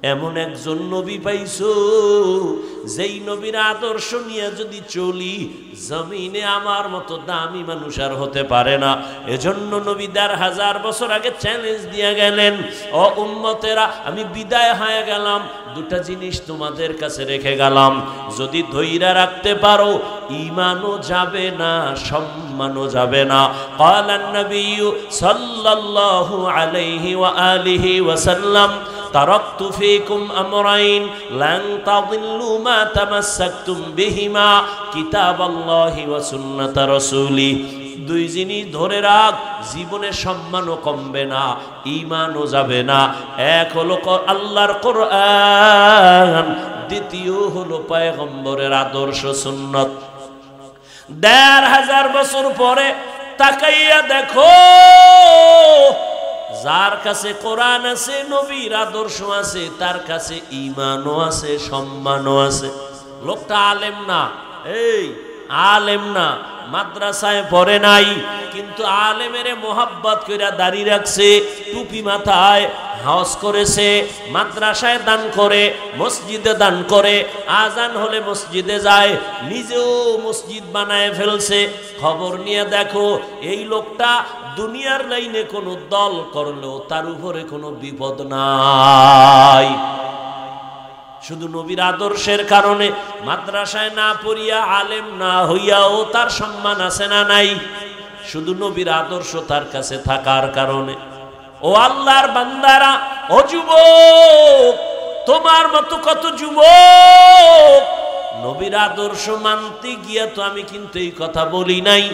এমন একজন নবী পাইছো যেই নবীর আদর্শ নিয়ে যদি চলি জমিনে আমার মতো দামি মানুষ আর হতে পারে না। এজন্য নবী ১৫০০ বছর আগে চ্যালেঞ্জ দিয়ে গেলেন, ও উম্মতেরা আমি বিদায় হয়ে গেলাম, দুটা জিনিস তোমাদের কাছে রেখে গেলাম, যদি ধৈর্য রাখতে পারো ঈমানও যাবে না, সম্মানও যাবে না। ক্বালান নবী সাল্লাল্লাহু আলাইহি ওয়া আলিহি ওয়াসাল্লাম তারাকতু ফীকুম আমরাইন লান তাদিল্লু মা তামাসসাকতুম বিহিমা কিতাবাল্লাহি ওয়া সুন্নাত রাসূলি। দুই জিনিস ধরে রাখ, জীবনে সম্মানও কমবে না, ঈমানও যাবে না। এক হলো আল্লাহর কোরআন, দ্বিতীয় হলো পয়গম্বরের আদর্শ সুন্নাত। ১৫০০ বছর পরে তাকাইয়া দেখো, যার কাছে কোরআন আছে, নবীর আদর্শ আছে, তার কাছে ঈমানও আছে, সম্মানও আছে। লোকটা আলেম না, এই আলেম না, মাদ্রাসায় পড়ে নাই, কিন্তু আলেমের মোহাব্বত কইরা দাড়ি রাখছে, টুপি মাথায়, হজ করেছে, মাদ্রাসায় দান করে, মসজিদে দান করে, আজান হলে মসজিদে যায়, নিজেও মসজিদ বানায় ফেলছে। খবর নিয়ে দেখো, এই লোকটা দুনিয়ার লাইনে কোনো দল করলেও তার উপরে কোনো বিপদ নাই। শুধু নবীর আদর্শের কারণে মাদ্রাসায় না পড়িয়া আলেম না হইয়াও তার সম্মান আছে না নাই? শুধু নবীর আদর্শ তার কাছে থাকার কারণে। ও আল্লাহর বান্দারা, ও যুবক, তোমার মতো কত যুবক নবীর আদর্শ মানতে গিয়া তো আমি কিন্তু এই কথা বলি নাই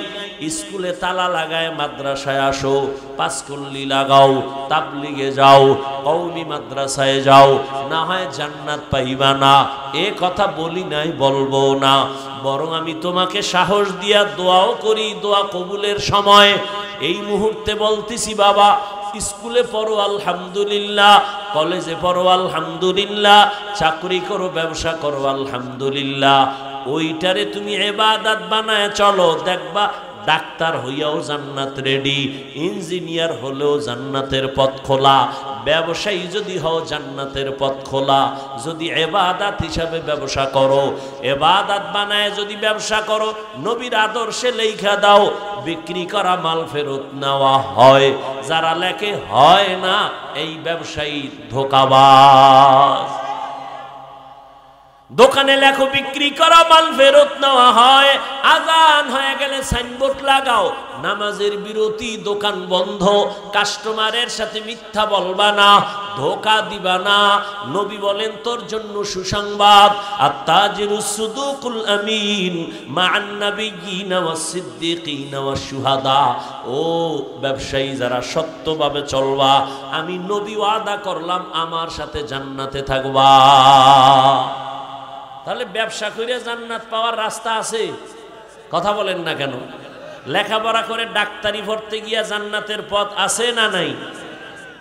স্কুলে তালা লাগায় মাদ্রাসায় আসো, পাঁচকল্লি লাগাও, তাবলিগে যাও, কওমি মাদ্রাসায় যাও, না হয় জান্নাত পাইবা না, এ কথা বলি নাই, বলবো না। বরং আমি তোমাকে সাহস দিয়া দোয়াও করি, দোয়া কবুলের সময় এই মুহূর্তে বলতেছি, বাবা স্কুলে পড়ো আলহামদুলিল্লাহ, কলেজে পড়ো আলহামদুলিল্লাহ, চাকরি করো, ব্যবসা করো আলহামদুলিল্লাহ, ওইটারে তুমি ইবাদত বানায় চলো, দেখবা ডাক্তার হইয়াও জান্নাত রেডি, ইঞ্জিনিয়ার হলেও জান্নাতের পথ খোলা, ব্যবসায়ী যদি হও জান্নাতের পথ খোলা। যদি ইবাদত হিসাবে ব্যবসা করো, ইবাদত বানায় যদি ব্যবসা করো, নবীর আদর্শে লেখা দাও, বিক্রি করা মাল ফেরত নেওয়া হয়, যারা লেখে হয় না, এই ব্যবসায়ী ধোঁকাবাজ। দোকানে লেখো বিক্রি করা মাল ফেরত নেওয়া হয়, আজান হয়ে গেলে সাইনবোর্ড লাগাও, নামাজের বিরতি, দোকান বন্ধ, কাস্টমারের সাথে মিথ্যা বলবা না, ধোঁকা দিবা না। নবী বলেন তোর জন্য সুসংবাদ, আত-তাজিরুস সুদুকুল আমিন মা'আন নাবিয়্যিনা ওয়াস সিদ্দিকিনা ওয়াস শুহাদা। ও ব্যবসায়ী যারা সত্যভাবে চলবা, আমি নবী ওয়াদা করলাম আমার সাথে জান্নাতে থাকবা। তাহলে ব্যবসা করে জান্নাত পাওয়ার রাস্তা আছে? কথা বলেন না কেন? লেখাপড়া করে ডাক্তারি পড়তে গিয়া জান্নাতের পথ আছে না নাই?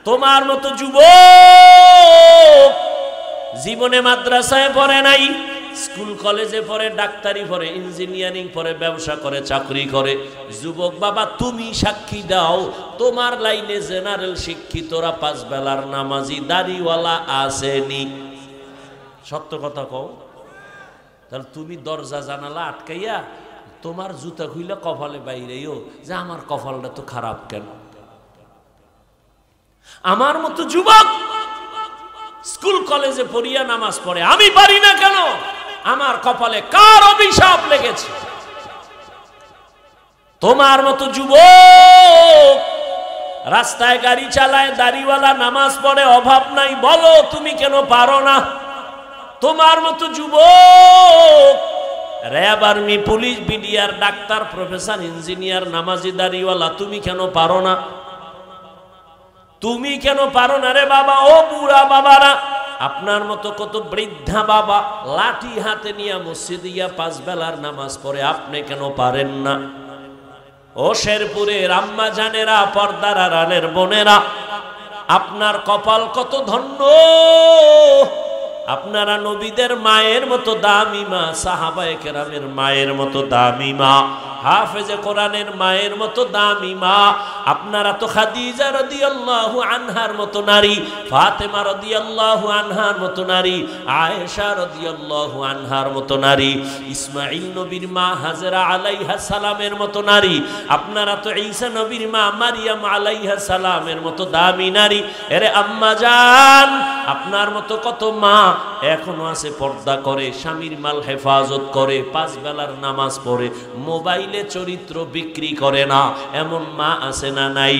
তোমার মতো যুবক জীবনে মাদ্রাসায় পড়ে নাই, স্কুল কলেজে পড়ে, ডাক্তারি পড়ে, ইঞ্জিনিয়ারিং পড়ে, ব্যবসা করে, চাকরি করে, যুবক বাবা তুমি সাক্ষী দাও, তোমার লাইনে জেনারেল শিক্ষিতরা, পাঁচ বেলার নামাজি, দাড়িওয়ালা আসেনি? সত্য কথা কও। তাহলে তুমি দরজা জানালা আটকাইয়া তোমার জুতা খুইলা কপালে বাইরেও যে আমার কপালটা তো খারাপ কেন? আমার মতো যুবক স্কুল কলেজে পড়িয়া নামাজ পড়ে, আমি পারি না কেন? আমার কপালে কার অভিশাপ লেগেছে? তোমার মতো যুবক রাস্তায় গাড়ি চালায়, দাড়িওয়ালা, নামাজ পড়ে, অভাব নাই, বলো তুমি কেন পারো না? তোমার মতো যুবক RAB, army, police, BDR, doctor, professor, engineer, নামাজি, দাড়িওয়ালা, তুমি কেন পারো না? তুমি কেন পারো না রে বাবা? ও বুড়া বাবারা, আপনার মতো কত বৃদ্ধা বাবা লাঠি হাতে নিয়ে মসজিদে গিয়া পাঁচ বেলার নামাজ পড়ে, আপনি কেন পারেন না? ও শেরপুরের আম্মা জানেরা, পর্দার আড়ালের বোনেরা, আপনার কপাল কত ধন্য, আপনারা নবীদের মায়ের মতো দামি মা, সাহাবায়ে কেরামের মায়ের মতো দামি মা, হাফেজে কোরআনের মায়ের মতো দামি মা। আপনারা তো খাদিজা রাদিয়াল্লাহু আনহার মতো নারী, ফাতেমা রাদিয়াল্লাহু আনহার মতো নারী, আয়েশা রাদিয়াল্লাহু আনহার মতো নারী, ইসমাঈল নবীর মা হাজেরা আলাইহা সালামের মতো নারী, আপনারা তো ঈসা নবীর মা মারিয়াম আলাইহা সালামের মতো দামি নারী। এরে আম্মা জান, আপনার মতো কত মা এখনো আছে পর্দা করে, স্বামীর মাল হেফাজত করে, 5 বেলার নামাজ পড়ে, মোবাইলে চরিত্র বিক্রি করে না, এমন মা আছে না নাই?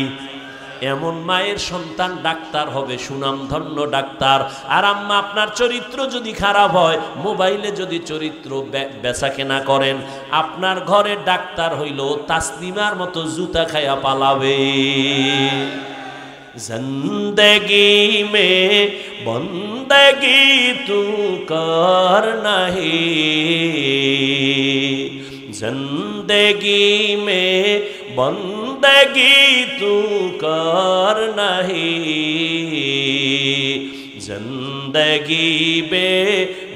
এমন মায়ের সন্তান ডাক্তার হবে, সুনামধন্য ডাক্তার। আর আম্মা আপনার চরিত্র যদি খারাপ হয়, মোবাইলে যদি চরিত্র বেচা কেনা করেন, আপনার ঘরে ডাক্তার হইল তাসলিমার মতো জুতা খায়া পালাবে। জিন্দগি মে বন্দগি তু কর নাহি, জিন্দগি মে বন্দগি তু কর নাহি, জিন্দগি বে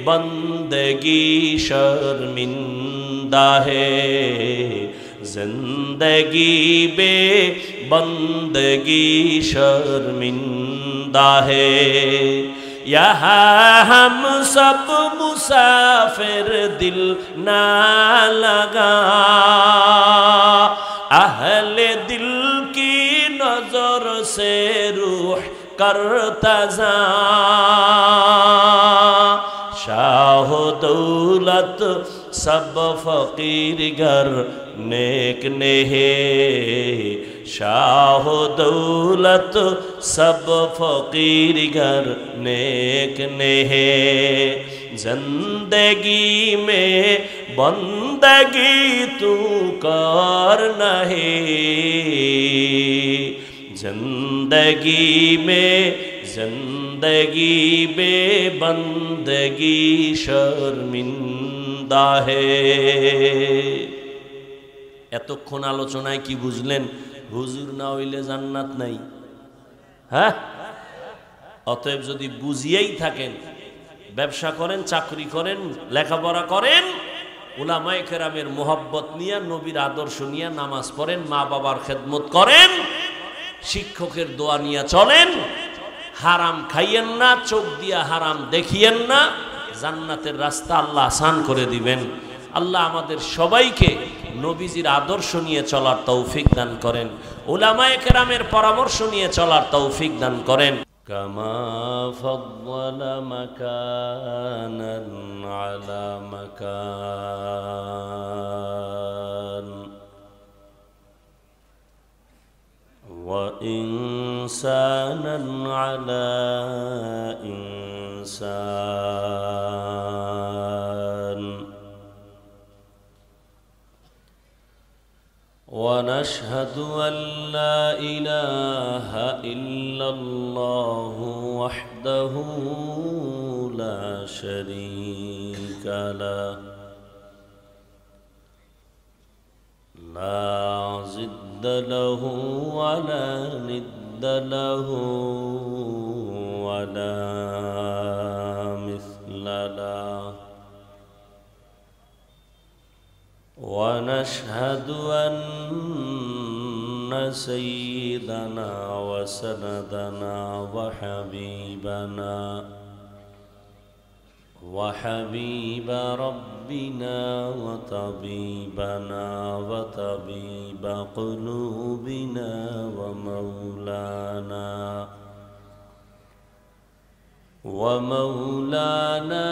বন্দগি শর্মিন্দা হে, जिंदगी बे बंदगी शर्मिंदा है। यहाँ हम सब मुसाफिर दिल ना लगा, अहले दिल की नजर से रूह करता जा, शाह दौलत सब फकीर घर नेक ने है, शाह दौलत सब फकीर घर नेक ने है, जिंदगी में बंदगी तू कर नहीं, जिंदगी में जिंदगी बे बंदगी शर्मिंदा है। এতক্ষণ আলোচনায় কি বুঝলেন? হুজুর না হইলে জান্নাত নাই। হ্যাঁ, অতএব যদি বুঝিয়েই থাকেন, ব্যবসা করেন, চাকরি করেন, লেখাপড়া করেন, উলামায়ে কেরামের মোহাব্বত নিয়ে, নবীর আদর্শ নিয়ে নামাজ পড়েন, মা বাবার খেদমত করেন, শিক্ষকের দোয়া নিয়ে চলেন, হারাম খাইয়েন না, চোখ দিয়া হারাম দেখিয়েন না, জান্নাতের রাস্তা আল্লাহ আসান করে দিবেন। আল্লাহ আমাদের সবাইকে নবীজির আদর্শ নিয়ে চলার তৌফিক দান করেন, উলামায়ে কেরামের পরামর্শ নিয়ে চলার তৌফিক দান করেন। কামা ফাদ্দালা মাকানান আলা মাকান ওয়া ইনসানান আলা ইনসান, ونشهد أن لا إله إلا الله وحده لا شريك له، لا ضد له ولا ند له ولا مثل له، ونشهد أن سيدنا وسندنا وحبيب ربنا وطبيبنا وطبيب قلوبنا ومولانا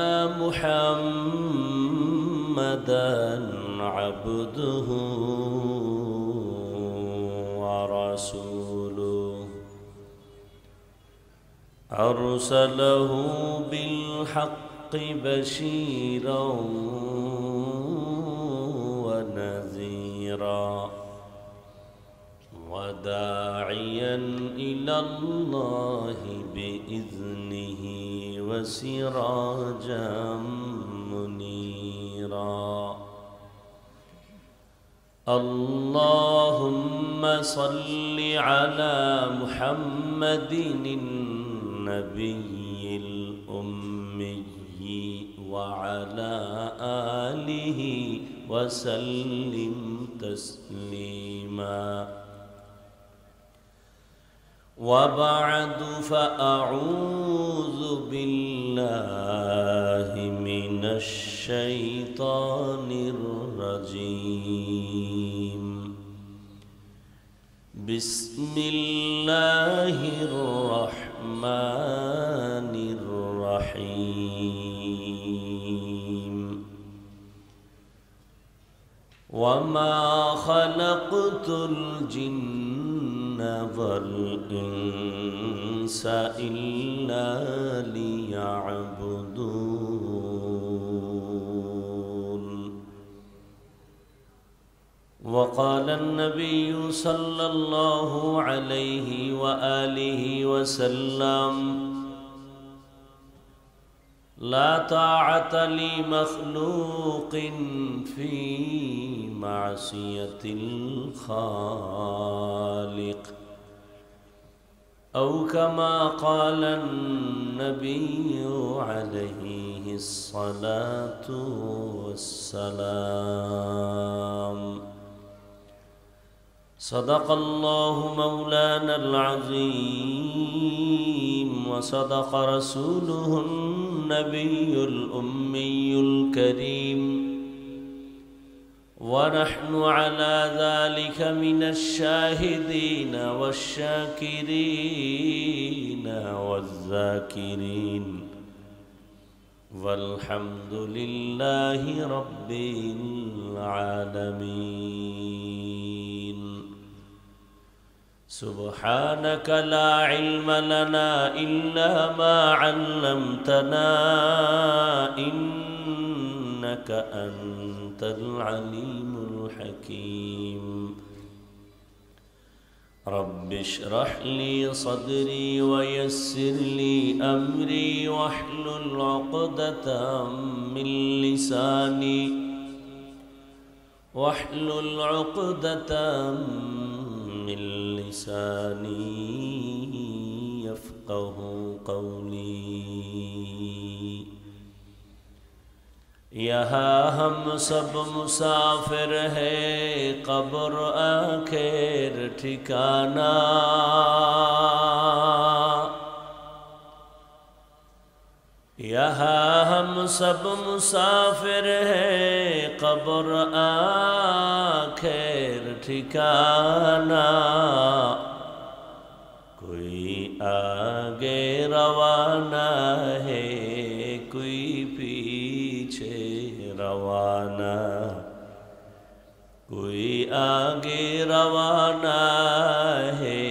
محمدا عبده ورسوله، أرسله بالحق بشيرا ونذيرا وداعيا إلى الله بإذنه وسراجا منيرا. اللهم صل على محمد النبي الأمي وعلى آله وسلم تسليما. وبعد فأعوذ بالله من الشيطان الرجيم. بسم الله الرحمن الرحيم. وما خلقت الجن والإنس إلا ليعبدون. وقال النبي صلى الله عليه وآله وسلم: لا طاعة لمخلوق في معصية الخالق، أو كما قال النبي عليه الصلاة والسلام. صدق الله مولانا العظيم، وصدق رسوله النبي الأمي الكريم، ونحن على ذلك من الشاهدين والشاكرين والذاكرين، والحمد لله رب العالمين. سبحانك لا علم لنا إلا ما علمتنا، إنك أنت العليم الحكيم. رب اشرح لي صدري ويسر لي أمري، واحلل عقدة من لساني من لساني يفقه قولي. یہاں ہم سب مسافر ہیں، قبر آخر ٹھکانہ. یہاں ہم سب مسافر ہیں، قبر آخر ٹھکانہ. کوئی آگے روانہ ہے، کوئی پیچھے روانہ. کوئی آگے روانہ ہے،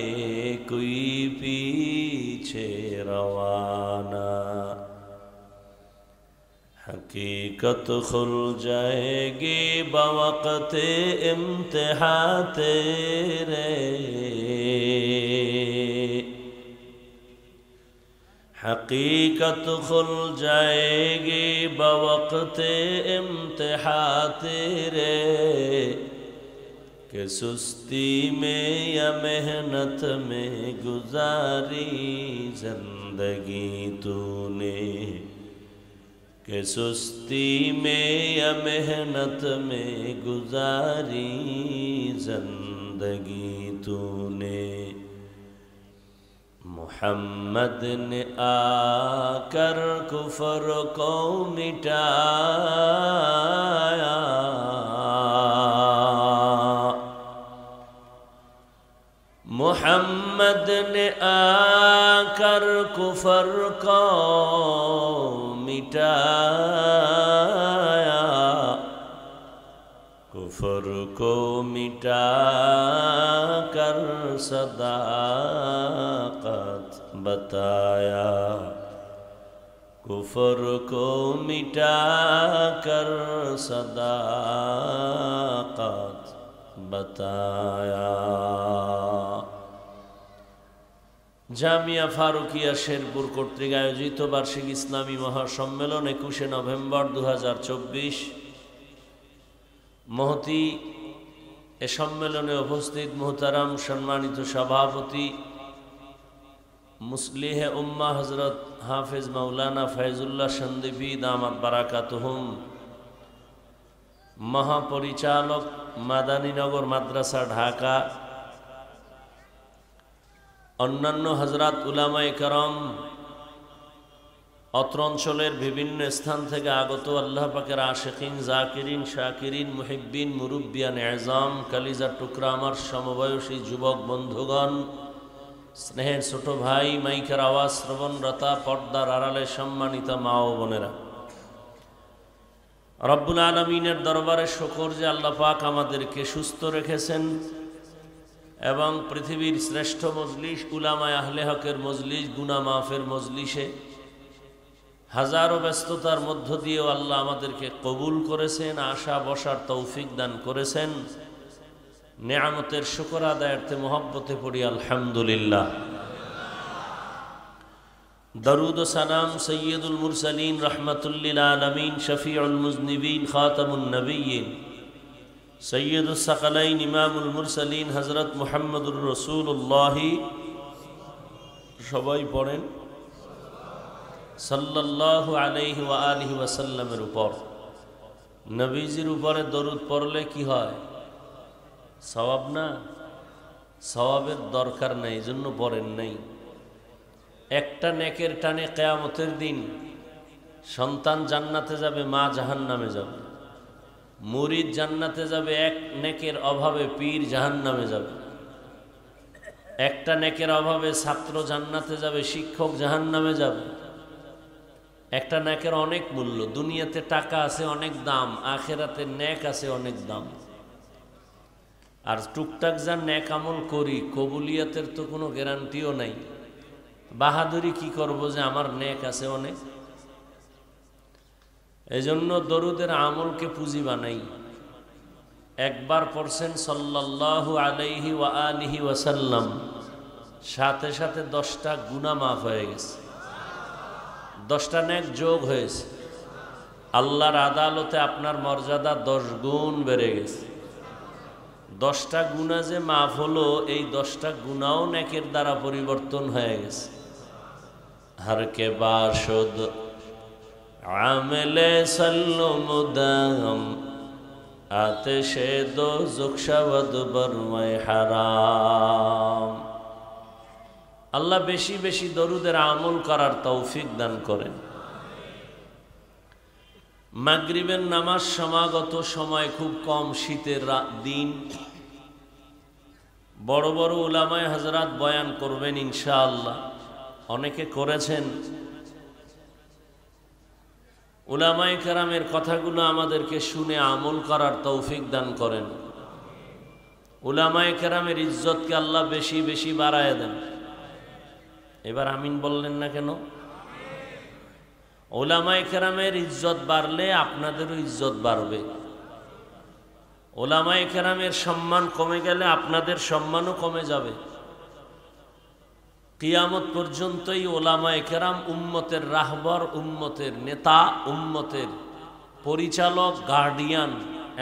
کوئی پیچھے روانہ. حقیقت کھل جائے گی بوقت امتحان تیرے. حقیقت کھل جائے گی بوقت امتحان تیرے، کہ سستی میں یا محنت میں گزاری زندگی تو نے. کہ سستی میں یا محنت میں گزاری زندگی تو نے. محمد نے آ کر کفر کو مٹایا. محمد نے آ کر کفر کو مٹایا. کفر کو مٹا کر صداقت بتایا. کفر کو مٹا کر صداقت بتایا. জামিয়া ফারুকিয়া শেরপুর কর্তৃক আয়োজিত বার্ষিক ইসলামী মহাসম্মেলন 21 নভেম্বর 2024। মহতি এ সম্মেলনে উপস্থিত মুহতারাম সম্মানিত সভাপতি মুসলিহ উম্মাহ হযরত হাফেজ মাওলানা ফয়জুল্লাহ সন্দিপি দামাত বারাকাতুহুম, মহাপরিচালক মাদানীনগর মাদ্রাসা ঢাকা, অন্যান্য হযরত উলামায়ে কেরাম, অত্র অঞ্চলের বিভিন্ন স্থান থেকে আগত আল্লাহ পাকের আশিকিন, জাকিরিন, শাকিরিন, মুহিব্বিন, মুরব্বিয়ান এজাম, কালিজার টুকরা আমার সমবয়সী যুবক বন্ধুগণ, স্নেহের ছোট ভাই, মাইকের আওয়াজ শ্রবণরতা, পর্দার আড়ালে সম্মানিত মা ও বোনেরা, রব্বুল আলামিনের দরবারে শুকর যে আল্লাহ পাক আমাদেরকে সুস্থ রেখেছেন এবং পৃথিবীর শ্রেষ্ঠ মজলিস উলামায়ে আহলে হকের মজলিস, গুনাহ মাফের মজলিসে হাজারো ব্যস্ততার মধ্য দিয়েও আল্লাহ আমাদেরকে কবুল করেছেন, আশা বসার তৌফিক দান করেছেন। নেয়ামতের শুকর আদায়ার্থে মহব্বতে পড়ি আলহামদুলিল্লাহ। দরুদ ও সালাম সৈয়দুল মুরসালিন রহমাতুল্লিল আলামিন, শফিউল মুজনিবিন, খাতামুন নবিয়্যিন, সৈয়দুস সাকালাইন, ইমামুল মুরসালিন হযরত মুহাম্মদুর রাসূলুল্লাহ, সবাই পড়েন সাল্লাল্লাহু আলাইহি ওয়া আলিহি ওয়াসাল্লামের উপর। নবীজির উপরে দরুদ পড়লে কি হয়? সওয়াব না? সওয়াবের দরকার নাই, এজন্য পড়েন নাই। একটা নেকের টানে কিয়ামতের দিন সন্তান জান্নাতে যাবে, মা জাহান্নামে যাবে। মুরিদ জান্নাতে যাবে, এক নেকের অভাবে পীর জাহান্নামে যাবে। একটা নেকের অভাবে ছাত্র জান্নাতে যাবে, শিক্ষক জাহান্নামে যাবে। একটা নেকের অনেক মূল্য। দুনিয়াতে টাকা আছে অনেক দাম, আখেরাতে নেক আছে অনেক দাম। আর টুকটাক যা নেক আমল করি, কবুলিয়াতের তো কোনো গ্যারান্টিও নাই। বাহাদুরি কি করব যে আমার নেক আছে অনেক? এজন্য দরুদের আমলকে পুঁজি বানাই। একবার পড়ছেন সাল্লাল্লাহু আলাইহি ওয়া আলিহি ওয়াসাল্লাম, সাথে সাথে 10টা গুনাহ মাফ হয়ে গেছে, 10টা নেক যোগ হয়েছে। আল্লাহর আদালতে আপনার মর্যাদা 10 গুণ বেড়ে গেছে। 10টা গুনাহ যে মাফ হলো, এই 10টা গুনাহও নেকের দ্বারা পরিবর্তন হয়ে গেছে। হর কে বাশুদ আমলে সল্লু মুদাম, আতশে দোজখ শবদ বরমায়ে হারাম। আল্লাহ বেশি বেশি দরুদের আমল করার তৌফিক দান করেন। মাগরিবের নামাজ সমাগত সময় খুব কম, শীতের দিন। বড় বড় উলামায়ে হযরত বয়ান করবেন ইনশাআল্লাহ, অনেকে করেছেন। উলামায়ে কেরামের কথাগুলো আমাদেরকে শুনে আমল করার তৌফিক দান করেন। উলামায়ে কেরামের ইজ্জতকে আল্লাহ বেশি বেশি বাড়ায় দেন। এবার আমিন বললেন না কেন? উলামায়ে কেরামের ইজ্জত বাড়লে আপনাদেরও ইজ্জত বাড়বে। উলামায়ে কেরামের সম্মান কমে গেলে আপনাদের সম্মানও কমে যাবে। কিয়ামত পর্যন্তই উলামায়ে কেরাম উম্মতের রাহবর, উম্মতের নেতা, উম্মতের পরিচালক, গার্ডিয়ান।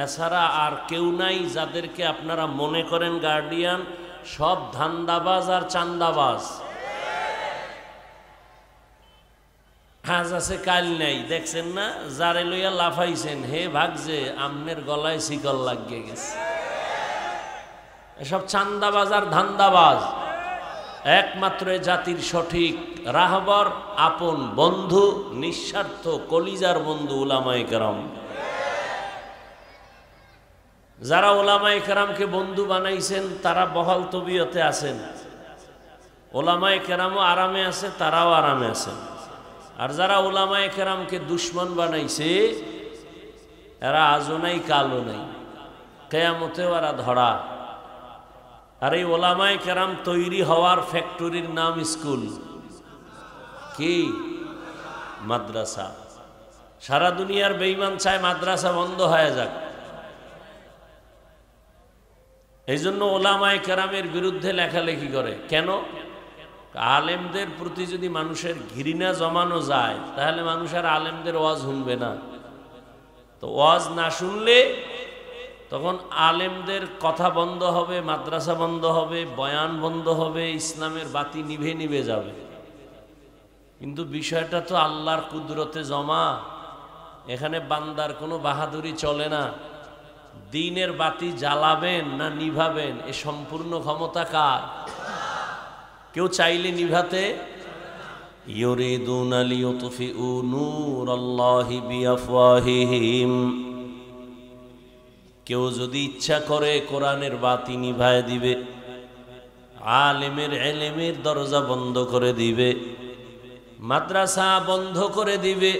এছাড়া আর কেউ নাই যাদেরকে আপনারা মনে করেন গার্ডিয়ান। সব ধান্দাবাজ আর চান্দাবাজ। আজ আছে কাল নাই, দেখছেন না? যারে লইয়া লাফাইছেন হে ভাগছে, আমনের গলায় শিকল লাগিয়ে গেছে। এসব চান্দাবাজ আর ধান্দাবাজ। একমাত্র জাতির সঠিক রাহবর, আপন বন্ধু, নিঃস্বার্থ কলিজার বন্ধু উলামায়ে কেরাম। যারা উলামায়ে কেরামকে বন্ধু বানাইছেন তারা বহাল তবিয়তে আছেন। উলামায়ে কেরামও আরামে আছে, তারাও আরামে আছেন। আর যারা উলামায়ে কেরামকে দুশ্মন বানাইছে এরা আজও নাই কালও নাই, কিয়ামতেও এরা ধরা। আর এই উলামায়ে কেরাম তৈরি হওয়ার ফ্যাক্টরির নাম স্কুল। কি? মাদ্রাসা। সারা দুনিয়ার বেঈমান চায় মাদ্রাসা বন্ধ হয়ে যাক। এই জন্য উলামায়ে কেরামের বিরুদ্ধে লেখালেখি করে। কেন? আলেমদের প্রতি যদি মানুষের ঘৃণা জমানো যায় তাহলে মানুষ আর আলেমদের ওয়াজ শুনবে না। তো ওয়াজ না শুনলে তখন আলেমদের কথা বন্ধ হবে, মাদ্রাসা বন্ধ হবে, বয়ান বন্ধ হবে, ইসলামের বাতি নিভে নিভে যাবে। কিন্তু বিষয়টা তো আল্লাহর কুদরতে জমা। এখানে বান্দার কোনো বাহাদুরি চলে না। দ্বীনের বাতি জ্বালাবেন না নিভাবেন এ সম্পূর্ণ ক্ষমতা কার? কেউ চাইলে নিভাতে, ইউরিদুনা লিইউতফিউ নূরাল্লাহি বিআফওয়াহিহিম, কেউ যদি ইচ্ছা করে কোরআনের বাতি নিভায় দিবে, আলেমের ইলমের দরজা বন্ধ করে দিবে, মাদ্রাসা বন্ধ করে দিবে,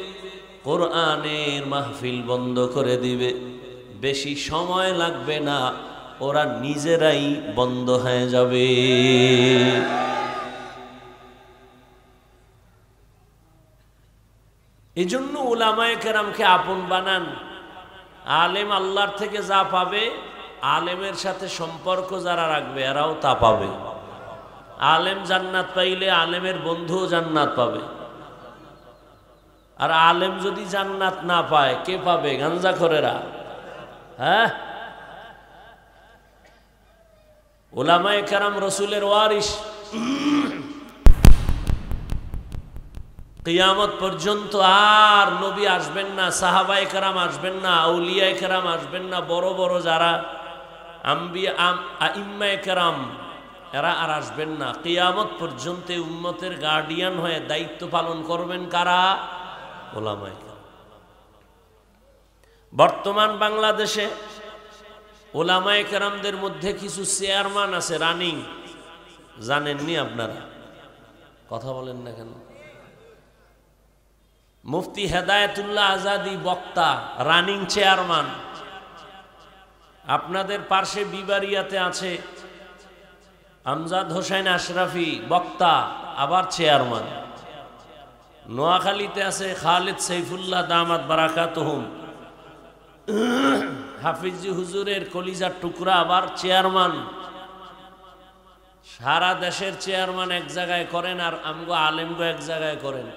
কোরআনের মাহফিল বন্ধ করে দিবে। বেশি সময় লাগবে না, ওরা নিজেরাই বন্ধ হয়ে যাবে। এই জন্য উলামায়ে কেরামকে আপন বানান। আলেম আল্লাহর থেকে যা পাবে, আলেমের সাথে সম্পর্ক যারা রাখবে এরাও তা পাবে। আলেম জান্নাত পাইলে আলেমের বন্ধুও জান্নাত পাবে। আর আলেম যদি জান্নাত না পায় কে পাবে? গাঞ্জাখোরেরা। হ্যাঁ, উলামায়ে কেরাম রসুলের ওয়ারিস। কিয়ামত পর্যন্ত আর নবী আসবেন না, সাহাবায়ে কেরাম আসবেন না, আউলিয়ায়ে কেরাম আসবেন না, বড় বড় যারা আম্বিয়া আইম্মায়ে কেরাম এরা আর আসবেন না। কিয়ামত পর্যন্ত উম্মতের গার্ডিয়ান হয়ে দায়িত্ব পালন করবেন কারা? উলামায়ে কেরাম। বর্তমান বাংলাদেশে উলামায়ে কেরামদের মধ্যে কিছু চেয়ারম্যান আছে রানিং, জানেননি আপনারা? কথা বলেন না কেন? মুফতি হেদায়েতুল্লাহ আজাদি বক্তা, রানিং চেয়ারম্যান। আপনাদের পার্শ্বে বিবারিয়াতে আছে আমজাদ হোসেন আশরাফি, বক্তা আবার চেয়ারম্যান। নোয়াখালীতে আছে খালিদ সাইফুল্লাহ দামাত বারাকাতুহুম, হাফিজি হুজুরের কলিজার টুকরা, আবার চেয়ারম্যান। সারা দেশের চেয়ারম্যান এক জায়গায় করেন আর আমগো আলেমগো এক জায়গায় করেন।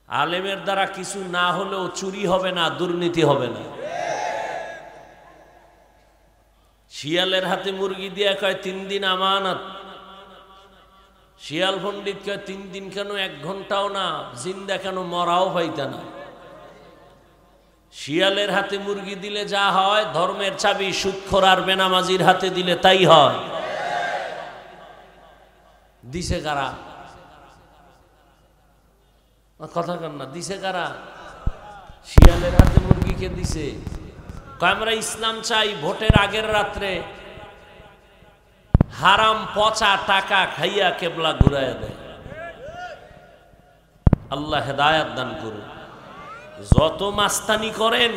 আলেমের দ্বারা কিছু না হলেও চুরি হবে না, দুর্নীতি হবে না। শিয়ালের হাতে মুরগি দিয়া কয় 3 দিন আমানত, শিয়াল পণ্ডিত কয় 3 দিন কেন, 1 ঘন্টাও না, জিন্দা কেন, মরাও পাইতা না। শিয়ালের হাতে মুরগি দিলে যা হয়, ধর্মের চাবি সুদখোর আর বেনামাজির হাতে দিলে তাই হয়। দিছে কারা? কথা কন না, দিছে কারা? শিয়ালের হাতে মুরগিকে দিছে। আমরা ইসলাম চাই, ভোটের আগের রাত্রে হারাম পচা টাকা খাইয়া কেবলা ঘুরাইয়া দেয়। আল্লাহ হেদায়াত দান করুন। যত মাস্তানি করেন,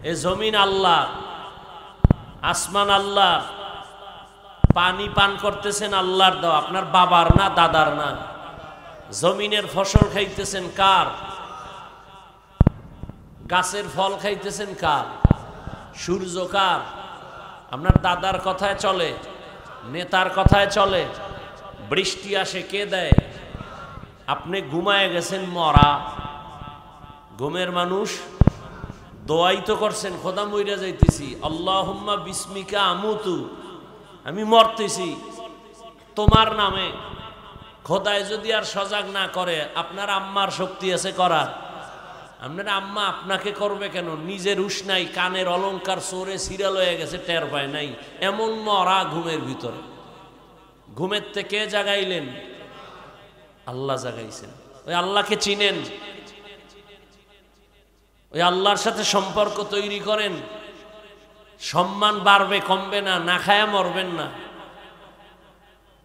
এ জমিন আল্লাহ, আসমান আল্লাহ, পানি পান করতেছেন আল্লাহর দেওয়া, আপনার বাবার না, দাদার না। জমিনের ফসল খাইতেছেন কার? গাছের ফল খাইতেছেন কার? সূর্য কার? আপনার দাদার কথায় চলে, নেতার কথায় চলে, বৃষ্টি আসে কে দেয়? আপনি ঘুমায় গেছেন মরা, ঘুমের মানুষ দোয়াই তো করছেন, খোদা মইরা যাইতেছি, আল্লাহুম্মা বিসমিকা আমুতু, আমি মরতেছি তোমার নামে। খোদায় যদি আর সজাগ না করে, আপনার আম্মার শক্তি আছে করার? আপনার আম্মা আপনাকে করবে কেন? নিজের হুঁশ নাই, কানের অলংকার চোরে সিরিয়াল হয়ে গেছে, টের পায় নাই, এমন মরা ঘুমের ভিতরে। ঘুমের থেকে জাগাইলেন? আল্লাহ জাগাইছেন। ওই আল্লাহকে চিনেন, ওই আল্লাহর সাথে সম্পর্ক তৈরি করেন, সম্মান বাড়বে, কমবে না, না খায়া মরবেন না।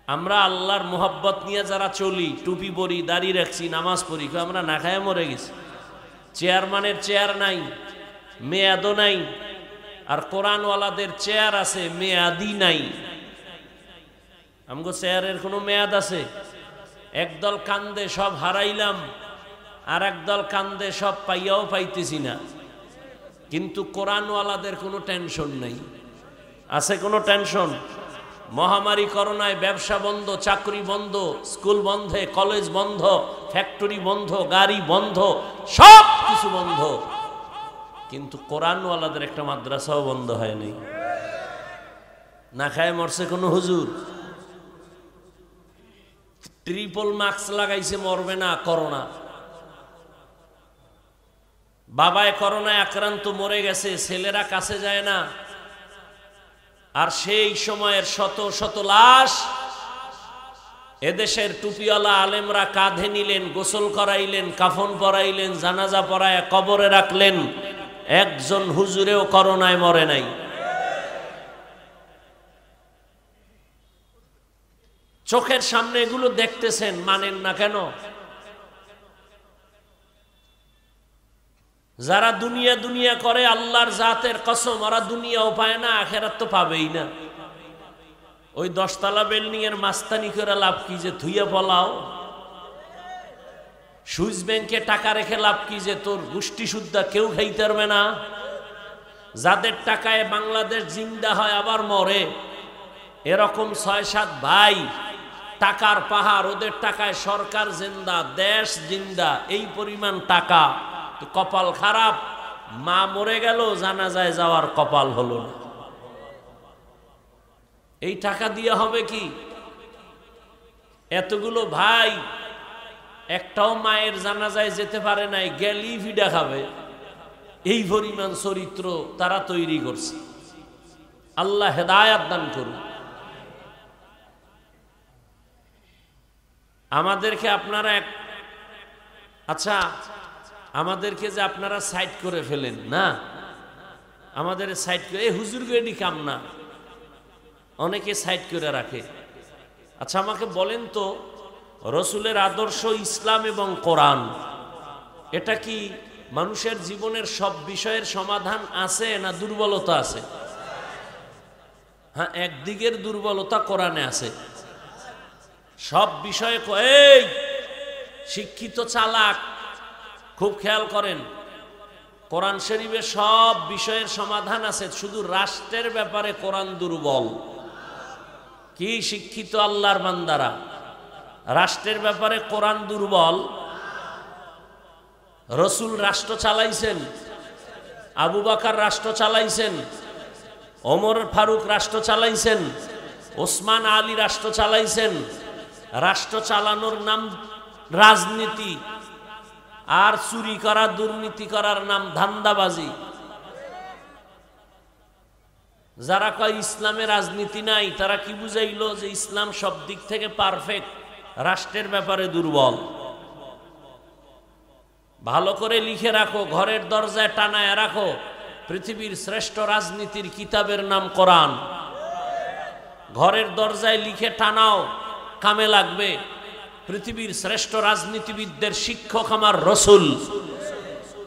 আমরা আল্লাহর মোহাব্বত নিয়ে যারা চলি, টুপি পরি, দাড়ি রাখছি, নামাজ পড়ি, আমরা না খায়া মরে গেছি। চেয়ারম্যানের চেয়ার নাই, মেয়াদও নাই, আর কোরআনওয়ালাদের চেয়ার আছে, মেয়াদি নাই। আমগো চেয়ারের কোনো মেয়াদ আছে? একদল কান্দে সব হারাইলাম, আর একদল কান্দে সব পাইয়াও পাইতেছি না। কিন্তু কোরআনওয়ালাদের কোনো টেনশন নেই। আছে কোনো টেনশন? মহামারী করোনায় ব্যবসা বন্ধ, চাকরি বন্ধ, স্কুল বন্ধে, কলেজ বন্ধ, ফ্যাক্টরি বন্ধ, গাড়ি বন্ধ, সব কিছু বন্ধ, কিন্তু কোরআনওয়ালাদের একটা মাদ্রাসাও বন্ধ হয়নি। না খায় মরছে কোনো হুজুর? ট্রিপল মাস্ক লাগাইছে, মরবে না করোনা। বাবায় করোনায় আক্রান্ত মরে গেছে, ছেলেরা কাছে যায় না, আর সেই সময়ের শত শত লাশ এদেশের টুপিওয়ালা আলেমরা কাঁধে নিলেন, গোসল করাইলেন, কাফন পরাইলেন, জানাজা পরায় কবরে রাখলেন। একজন হুজুরেও করোনায় মরে নাই। চোখের সামনে এগুলো দেখতেছেন, মানেন না কেন? যারা দুনিয়া দুনিয়া করে আল্লাহর জাতের কসম, ওরা দুনিয়াও পায় না, আখেরাত তো পাবেই না। ওই 10 তলা বিল্ডিং এর মাস্তানি করে লাভ কি যে ধুইয়া পলাও? সুইস ব্যাংকে টাকা রেখে লাভ কি যে তোর গোষ্ঠী সুদ্ধা কেউ খাইতে পারবে না? যাদের টাকায় বাংলাদেশ জিন্দা হয় আবার মরে, এরকম 6-7 ভাই, টাকার পাহাড়, ওদের টাকায় সরকার জিন্দা, দেশ জিন্দা, এই পরিমাণ টাকা। তো কপাল খারাপ, মা মরে গেল, জানাজায় যাওয়ার কপাল হলো না। এই টাকা দিয়ে হবে কি? এতগুলো ভাই একটাও মায়ের জানাজায় যেতে পারে নাই, গেলি ভিডা খাবে। এই পরিমাণ চরিত্র তারা তৈরি করছে। আল্লাহ হেদায়াত দান করুন। আমাদেরকে আপনারা আচ্ছা, আমাদেরকে যে আপনারা সাইড করে ফেলেন না, আমাদের সাইড করে এই হুজুর গেডি কাম না, অনেকে সাইড করে রাখে। আচ্ছা আমাকে বলেন তো, রসুলের আদর্শ, ইসলাম এবং কোরআন, এটা কি মানুষের জীবনের সব বিষয়ের সমাধান আছে না দুর্বলতা আছে? হ্যাঁ, একদিকের দুর্বলতা কোরআনে আছে। সব বিষয়ে এই শিক্ষিত চালাক, খুব খেয়াল করেন, কোরআন শরীফে সব বিষয়ের সমাধান আছে, শুধু রাষ্ট্রের ব্যাপারে কোরআন দুর্বল। কি শিক্ষিত আল্লাহর বান্দারা, রাষ্ট্রের ব্যাপারে কোরআন দুর্বল। রসুল রাষ্ট্র চালাইছেন, আবু বকর রাষ্ট্র চালাইছেন, ওমর ফারুক রাষ্ট্র চালাইছেন, ওসমান আলী রাষ্ট্র চালাইছেন। রাষ্ট্র চালানোর নাম রাজনীতি, আর চুরি করা, দুর্নীতি করার নাম ধান্দাবাজি। যারা কয় ইসলামে রাজনীতি নাই, তারা কি বুঝাইলো? যে ইসলাম সব দিক থেকে পারফেক্ট, রাষ্ট্রের ব্যাপারে দুর্বল। ভালো করে লিখে রাখো, ঘরের দরজায় টানায় রাখো, পৃথিবীর শ্রেষ্ঠ রাজনীতির কিতাবের নাম কোরআন। ঘরের দরজায় লিখে টানাও, কামে লাগবে। পৃথিবীর শ্রেষ্ঠ রাজনীতিবিদদের শিক্ষক আমার রসুল।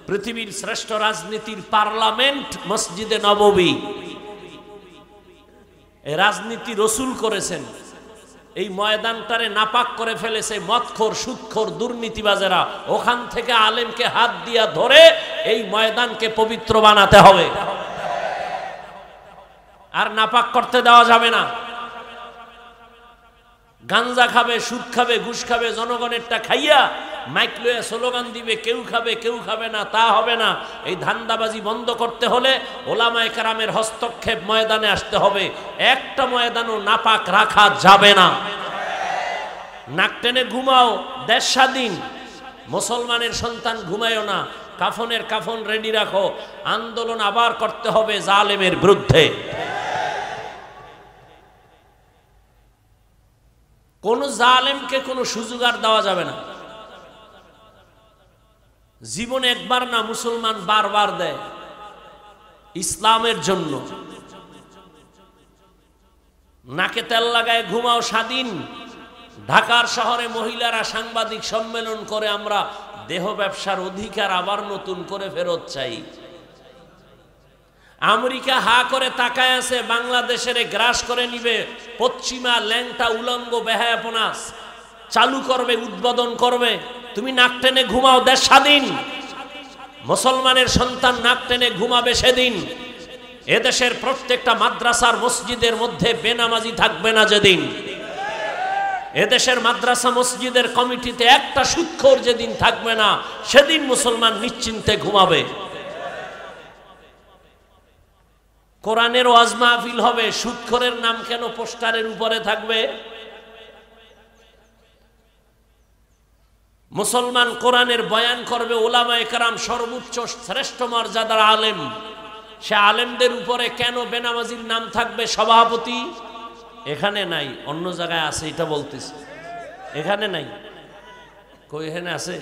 পৃথিবীর শ্রেষ্ঠ রাজনীতির পার্লামেন্ট মসজিদে নববী। এই রাজনীতি রসুল করেছেন। এই ময়দানটারে নাপাক করে ফেলেছে মদখোর, সুদখোর, দুর্নীতিবাজেরা। ওখান থেকে আলেমকে হাত দিয়া ধরে এই ময়দানকে পবিত্র বানাতে হবে, আর নাপাক করতে দেওয়া যাবে না। গাঞ্জা খাবে, সুদ খাবে, ঘুষ খাবে, জনগণেরটা খাইয়া মাইক লয়ে স্লোগান দিবে, কেউ খাবে কেউ খাবে না, তা হবে না। এই ধান্দাবাজি বন্ধ করতে হলে ওলামায়ে কেরামের হস্তক্ষেপ ময়দানে আসতে হবে। একটা ময়দানও নাপাক রাখা যাবে না। নাক টেনে ঘুমাও, দেশ স্বাধীন। মুসলমানের সন্তান ঘুমায়ও না, কাফনের কাফন রেডি রাখো। আন্দোলন আবার করতে হবে জালেমের বিরুদ্ধে। কোন জালেমকে কোনো সুযোগ আর দেওয়া যাবে না। জীবনে একবার না, মুসলমান বারবার দেয় ইসলামের জন্য। নাকে তেল লাগায় ঘুমাও, স্বাধীন। ঢাকার শহরে মহিলারা সাংবাদিক সম্মেলন করে আমরা দেহ ব্যবসার অধিকার আবার নতুন করে ফেরত চাই। আমেরিকা হা করে তাকায় আছে, বাংলাদেশের গ্রাস করে নিবে। পশ্চিমা ল্যাংটা উলঙ্গ বেহায়াপনা চালু করবে, উদ্বোধন করবে। তুমি নাক টেনে ঘুমাও, দেশ স্বাধীন। মুসলমানের সন্তান নাক টেনে ঘুমাবে সেদিন। এদেশের প্রত্যেকটা মাদ্রাসার মসজিদের মধ্যে বেনামাজি থাকবে না যেদিন। এদেশের মাদ্রাসা মসজিদের কমিটিতে একটা সুদখোর যেদিন থাকবে না, সেদিন মুসলমান নিশ্চিন্তে ঘুমাবে। কোরআনের ওয়াজ মাহফিল হবে, সুদখোরের নাম কেন পোস্টারের উপরে থাকবে? মুসলমান কোরআনের বয়ান করবে, ওলামায়ে কেরাম সর্বোচ্চ শ্রেষ্ঠ মর্যাদার আলেম, সে আলেমদের উপরে কেন বেনামাজির নাম থাকবে সভাপতি? এখানে নাই, অন্য জায়গায় আছে, এটা বলতেছি। এখানে নাই, কই এখানে আছে?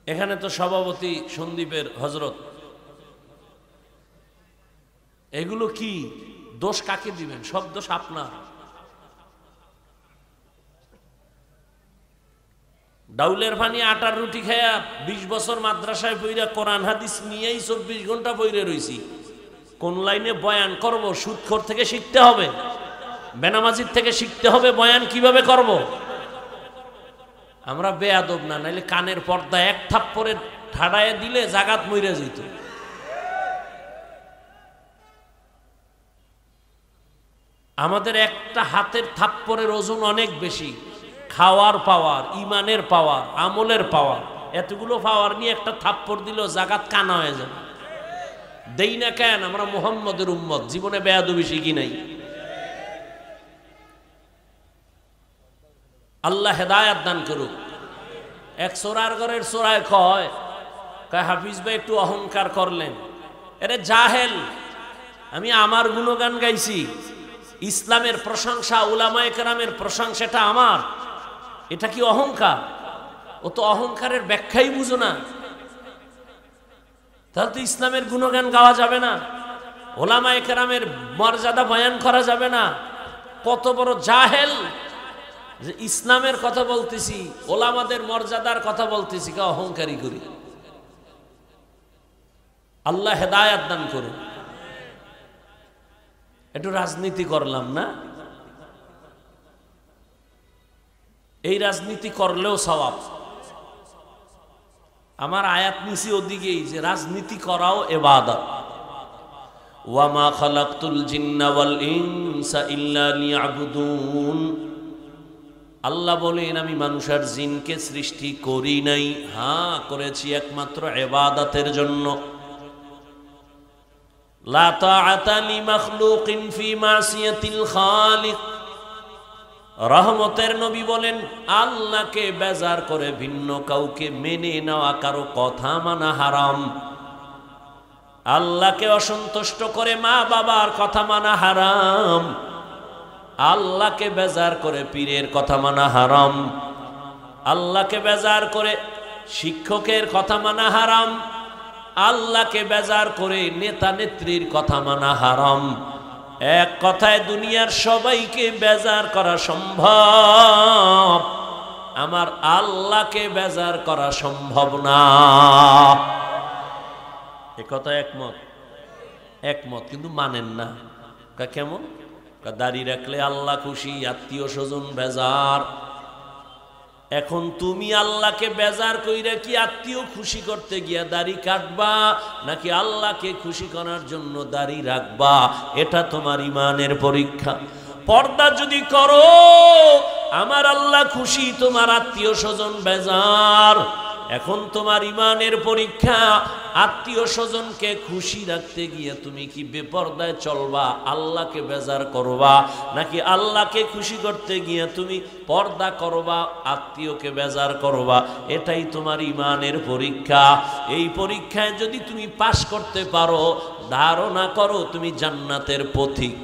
এখানে তো সভাপতি সন্দীপের হযরত। এগুলো কি দোষ কাকে দিবেন? সব দোষ আপনার। ডাউলের পানি আটার রুটি খায়া 20 বছর মাদ্রাসায় পইরা কোরআন হাদিস নিয়েই 24 ঘন্টা পইরে রইছি। কোন লাইনে বয়ান করব? সুদখোর থেকে শিখতে হবে, বেনামাজির থেকে শিখতে হবে বয়ান কিভাবে করব। আমরা বেয়াদব না, নাইলে কানের পর্দা এক থাপ্পড়ে ঠাড়ায় দিলে জাগাত মইরা যেত। আমাদের একটা হাতের থাপ্পড়ের ওজন অনেক বেশি। খাওয়ার পাওয়ার, ইমানের পাওয়ার, আমলের পাওয়ার, এতগুলো পাওয়ার নিয়ে একটা থাপ্পড় দিল জাগাত কানা হয়ে যাবে। দেই না কেন? আমরা মুহাম্মদের উম্মত, জীবনে বেয়াদবি শিখি নাই। আল্লাহ হেদায়াত দান করুক। এক চোরার ঘরের চোরায় কয় হাফিজ ভাই একটু অহংকার করলেন। এরে জাহেল, আমি আমার গুণগান গাইছি, ইসলামের প্রশংসা, উলামায়ে কেরামের প্রশংসাটা আমার, এটা কি অহংকার? ও তো অহংকারের ব্যাখ্যাই বুঝো না। তাহলে তো ইসলামের গুণগান গাওয়া যাবে না, উলামায়ে কেরামের মর্যাদা বয়ান করা যাবে না। কত বড় জাহেল যে ইসলামের কথা বলতেছি, ওলামাদের মর্যাদার কথা বলতেছি, কে অহংকারী করি। আল্লাহ হেদায়াত দান করুন। একটু রাজনীতি করলাম না, এই রাজনীতি করলেও সওয়াব। আমার আয়াত নিছি ওদিকেই যে রাজনীতি করাও ইবাদত। ওয়ামা খালাকতুল জিন্না ওয়াল ইনসা ইল্লা লিয়াবুদুন। আল্লাহ বলেন আমি মানুষ আর জিনকে সৃষ্টি করি নাই, হ্যাঁ করেছি একমাত্র ইবাদতের জন্য। লা তাআতা লিমাখলুকিন ফি মাসিয়াতিল খালিক। রহমতের নবী বলেন আল্লাহকে বেজার করে ভিন্ন কাউকে মেনে নেওয়া, কারো কথা মানা হারাম। আল্লাহকে অসন্তুষ্ট করে মা বাবার কথা মানা হারাম। আল্লাহকে বেজার করে পীরের কথা মানা হারাম। আল্লাহকে বেজার করে শিক্ষকের কথা মানা হারাম। আল্লাহকে বেজার করে নেতা নেত্রীর কথা মানা হারাম। এক কথায় দুনিয়ার সবাইকে বেজার করা সম্ভব, আমার আল্লাহকে বেজার করা সম্ভব না। এ কথা একমত? একমত, কিন্তু মানেন না। কেমন? দাড়ি রাখলে আল্লাহ খুশি, আত্মীয় স্বজন বেজার। এখন তুমি আল্লাহকে বেজার কইরা কি আত্মীয় খুশি করতে গিয়া দাড়ি কাটবা, নাকি আল্লাহকে খুশি করার জন্য দাড়ি রাখবা? এটা তোমার ইমানের পরীক্ষা। পর্দা যদি করো, আমার আল্লাহ খুশি, তোমার আত্মীয় স্বজন বেজার। এখন তোমার ইমানের পরীক্ষা, আত্মীয় স্বজনকে খুশি রাখতে গিয়ে তুমি কি বেপরদায় চলবা, আল্লাহকে বেজার করবা, নাকি আল্লাহকে খুশি করতে গিয়ে তুমি পর্দা করবা, আত্মীয়কে বেজার করবা? এটাই তোমার ইমানের পরীক্ষা। এই পরীক্ষায় যদি তুমি পাশ করতে পারো, ধারণা করো তুমি জান্নাতের পথিক।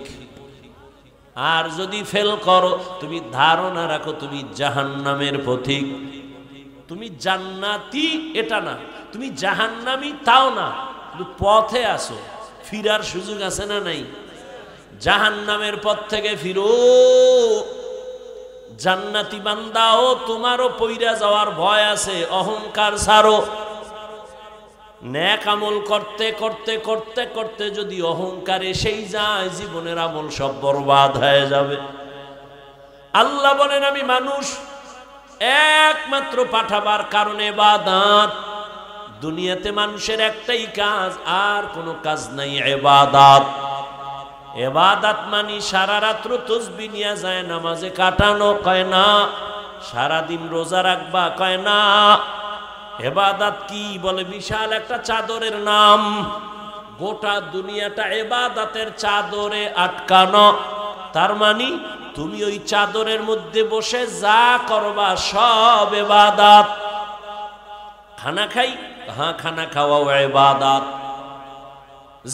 আর যদি ফেল করো, তুমি ধারণা রাখো তুমি জাহান্নামের পথিক। তুমি জান্নাতি এটা না, তুমি জাহান্নামী তাও না, কিন্তু পথে আসো, ফিরার সুযোগ আছে না নাই? জাহান্নামের পথ থেকে ফিরো। জান্নাতি বান্দাও তোমারও পইরা যাওয়ার ভয় আছে, অহংকার ছাড়ো। নেক আমল করতে করতে করতে করতে যদি অহংকার এসেই যায়, জীবনের আমল সব বরবাদ হয়ে যাবে। আল্লাহ বলেন আমি মানুষ একমাত্র পাঠাবার কারণে ইবাদত। দুনিয়াতে মানুষের একটাই কাজ, আর কোনো কাজ নাই, ইবাদত। ইবাদত মানে সারা রাত্র তাসবিহ নিয়ে যায় নামাজে কাটানো, কয় না। সারাদিন রোজা রাখবা, কয় না। ইবাদত কি? বলে বিশাল একটা চাদরের নাম। গোটা দুনিয়াটা ইবাদতের চাদরে আটকানো। তার মানে তুমি ওই চাদরের মধ্যে বসে যা করবা সব ইবাদত। খানা খাই, হ্যাঁ খানা খাওয়াও ইবাদত।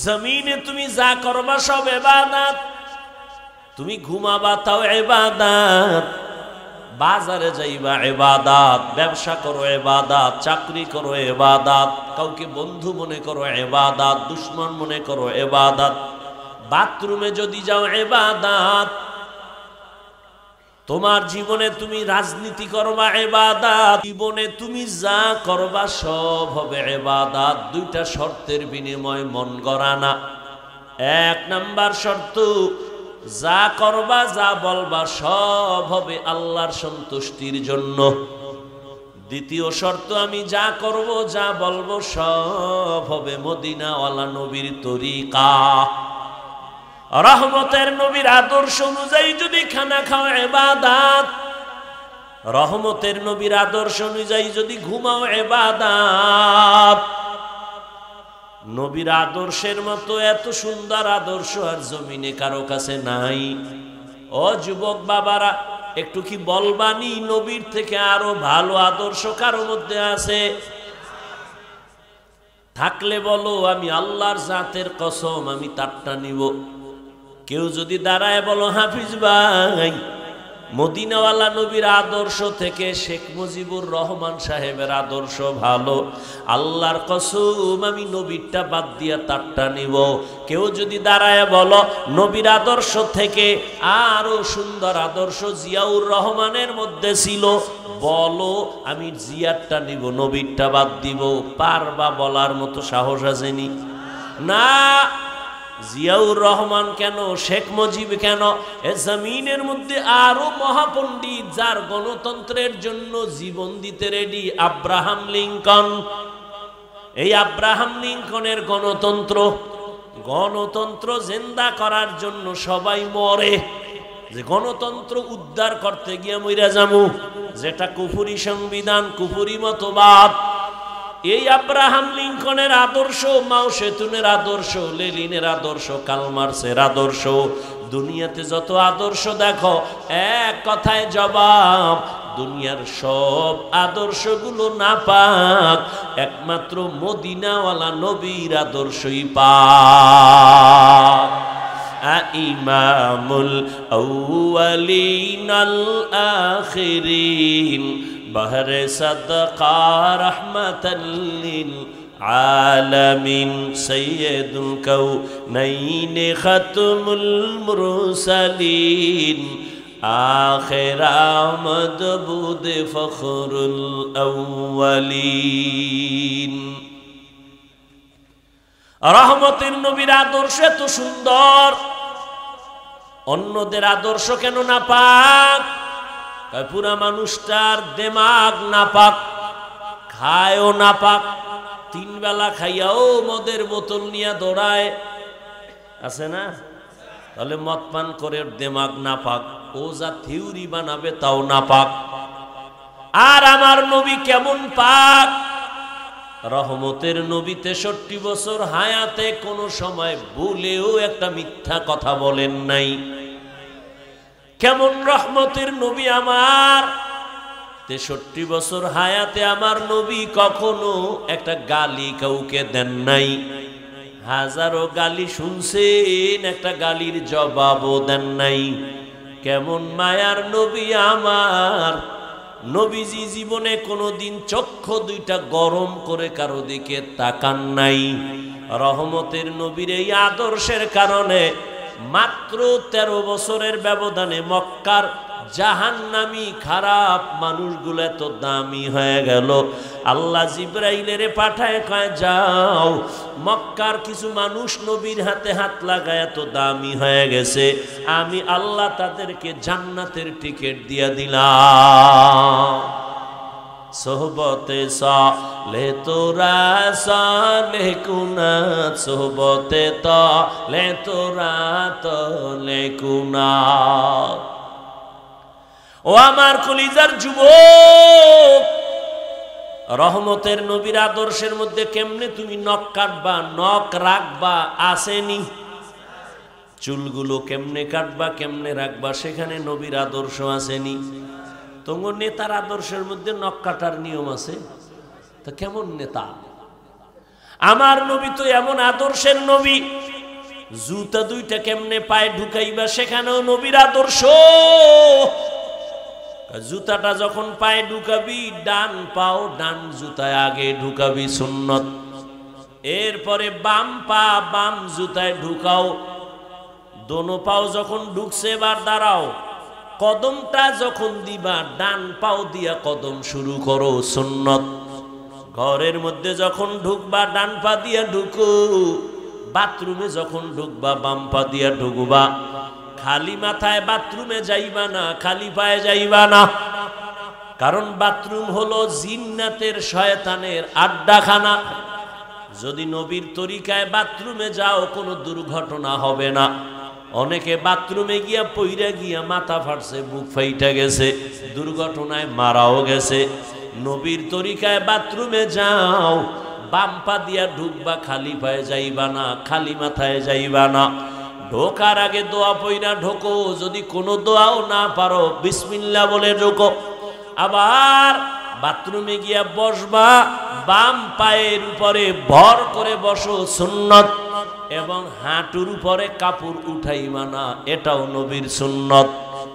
জমিনে তুমি যা করবা সব ইবাদত। তুমি ঘুমাবা তাও ইবাদত, বাজারে যাইবা ইবাদত, ব্যবসা করো ইবাদত, চাকরি করো ইবাদত, কাউকে বন্ধু মনে করো ইবাদত, দুশ্মন মনে করো ইবাদত, বাথরুমে যদি যাও ইবাদত, তোমার জীবনে তুমি রাজনীতি করবা ইবাদত, জীবনে তুমি যা করবা সব হবে ইবাদত। দুইটা শর্তের বিনিময়ে মন গড়া না। এক নাম্বার শর্ত, যা করবা যা বলবা সব হবে আল্লাহর সন্তুষ্টির জন্য। দ্বিতীয় শর্ত, আমি যা করব যা বলবো সব হবে মদিনাওয়ালা নবীর তরিকা, রহমতের নবীর আদর্শ অনুযায়ী যদি খানা খাও ইবাদত, রহমতের নবীর আদর্শ অনুযায়ী যদি ঘুমাও ইবাদত। নবীর আদর্শের মতো এত সুন্দর আদর্শ আর জমিনে কারো কাছে নাই। ও যুবক বাবারা, একটু কি বলবানি নবীর থেকে আরো ভালো আদর্শ কারো মধ্যে আছে? থাকলে বলো, আমি আল্লাহর জাতের কসম আমি তারটা নিব। কেউ যদি দাঁড়ায় বলো, হাফিজ ভাই মদিনাওয়ালা নবীর আদর্শ থেকে শেখ মুজিবুর রহমান সাহেবের আদর্শ ভালো, আল্লাহর কসম আমি নবীরটা বাদ দিয়া তারটা নিব। কেউ যদি দাঁড়ায় বলো, নবীর আদর্শ থেকে আরো সুন্দর আদর্শ জিয়াউর রহমানের মধ্যে ছিল, বলো আমি জিয়ারটা নিব, নবীরটা বাদ দিব। পারবা বলার মতো সাহস আসেনি? না, জিয়াউর রহমান কেন, শেখ মুজিব কেন, এ জমিনের মধ্যে আরো মহাপণ্ডিত যার গণতন্ত্রের জন্য জীবন দিতে রেডি, আব্রাহাম লিঙ্কন। এই আব্রাহাম লিঙ্কনের গণতন্ত্র জিন্দা করার জন্য সবাই মরে, যে গণতন্ত্র উদ্ধার করতে গিয়ে মইরা যামু, যেটা কুফুরি সংবিধান, কুফুরি মতবাদ। এই আব্রাহাম লিঙ্কনের আদর্শ, মাও সেতুনের আদর্শ, লেনিনের আদর্শ, কার্ল মার্ক্সের আদর্শ, দুনিয়াতে যত আদর্শ দেখো এক কথায় জবাব, দুনিয়ার সব আদর্শগুলো নাপাক, একমাত্র মদিনাওয়ালা নবীর আদর্শই পাক। ইমামুল আউয়ালিন আল আখিরিন বহরে সাদকা রহমাতাল লিল আলামিন সাইয়্যিদুল কাউনাইন খাতমুল মুরসালিন আখির আমদ বুদ ফখরুল আউয়ালিন। রহমতের নবীর আদর্শ এত সুন্দর, অন্যদের আদর্শ কেন না পাক? পুরা মানুষটার দেমাগ নাপাক, খায়ও নাপাক, তিন বেলা খাইয়াও মদের বোতল নিয়ে দৌড়ায়, আছে না? তাহলে মদ পান করে দেমাগ নাপাক, ও যা থিওরি বানাবে তাও নাপাক। আর আমার নবী কেমন পাক? রহমতের নবী 63 বছর হায়াতে কোনো সময় ভুলেও একটা মিথ্যা কথা বলেন নাই। কেমন রহমতের নবী আমার! 63 বছর হায়াতে আমার নবী কখনো একটা গালি কাউকে দেন নাই। হাজারো গালি শুনছেন, একটা গালির জবাবও দেন নাই। কেমন মায়ার নবী আমার! নবীজি জীবনে কোনোদিন চক্ষু দুইটা গরম করে কারো দিকে তাকান নাই। রহমতের নবীর এই আদর্শের কারণে মাত্র 13 বছরের ব্যবধানে মক্কার জাহান্নামী খারাপ মানুষগুলো এত দামি হয়ে গেল। আল্লাহ জিব্রাইলের পাঠায় কয়, যাও মক্কার কিছু মানুষ নবীর হাতে হাত লাগায় এত দামি হয়ে গেছে, আমি আল্লাহ তাদেরকে জান্নাতের টিকিট দিয়ে দিলাম। সোহবতে সালে তোরা সালে কুনাত, সোহবতে তালে তোরা তলে কুনাত। ও আমার কলিজার যুবক, রহমতের নবীর আদর্শের মধ্যে কেমনে তুমি নখ কাটবা, নখ রাখবা আসেনি? চুলগুলো কেমনে কাটবা কেমনে রাখবা সেখানে নবীর আদর্শ আসেনি। তোমার নেতার আদর্শের মধ্যে নখ কাটার নিয়ম আছে, তো কেমন নেতা? আমার নবী তো এমন আদর্শের নবী, জুতা দুইটা কেমনে পায়ে ঢুকাইবা সেখানেও নবীর আদর্শ। জুতাটা যখন পায়ে ঢুকাবি ডান পাও ডান জুতায় আগে ঢুকাবি সুন্নত, এরপরে বাম পা বাম জুতায় ঢুকাও। দোনো পাও যখন ঢুকছে এবার দাঁড়াও, কদমটা যখন দিবা ডান পাও দিয়া কদম শুরু করো সুন্নত। ঘরের মধ্যে যখন ঢুকবা ডান পা দিয়া ঢুকো, বাথরুমে যখন ঢুকবা বাম পা দিয়া ঢুকবা। খালি মাথায় বাথরুমে যাইবা না, খালি পায়ে যাইবা না, কারণ বাথরুম হলো জিন্নাতের শয়তানের আড্ডাখানা। যদি নবীর তরিকায় বাথরুমে যাও কোনো দুর্ঘটনা হবে না। অনেকে বাথরুমে গিয়া পইরা গিয়া মাথা ফাটছে, বুক ফাইটা গেছে, দুর্ঘটনায় মারাও গেছে। নবীর তরিকায় বাথরুমে যাও, বাম পা দিয়া ঢুকবা, খালি পায়ে যাইবা না, খালি মাথায় যাইবা না। ঢোকার আগে দোয়া পইরা ঢোকো, যদি কোনো দোয়াও না পারো বিসমিল্লাহ বলে ঢোকো। আবার বাথরুমে গিয়া বসবা, বাম পায়ের উপরে ভর করে বসো সুন্নত, এবং হাঁটুর উপরে কাপড় উঠাইবা না, এটাও নবীর সুন্নত।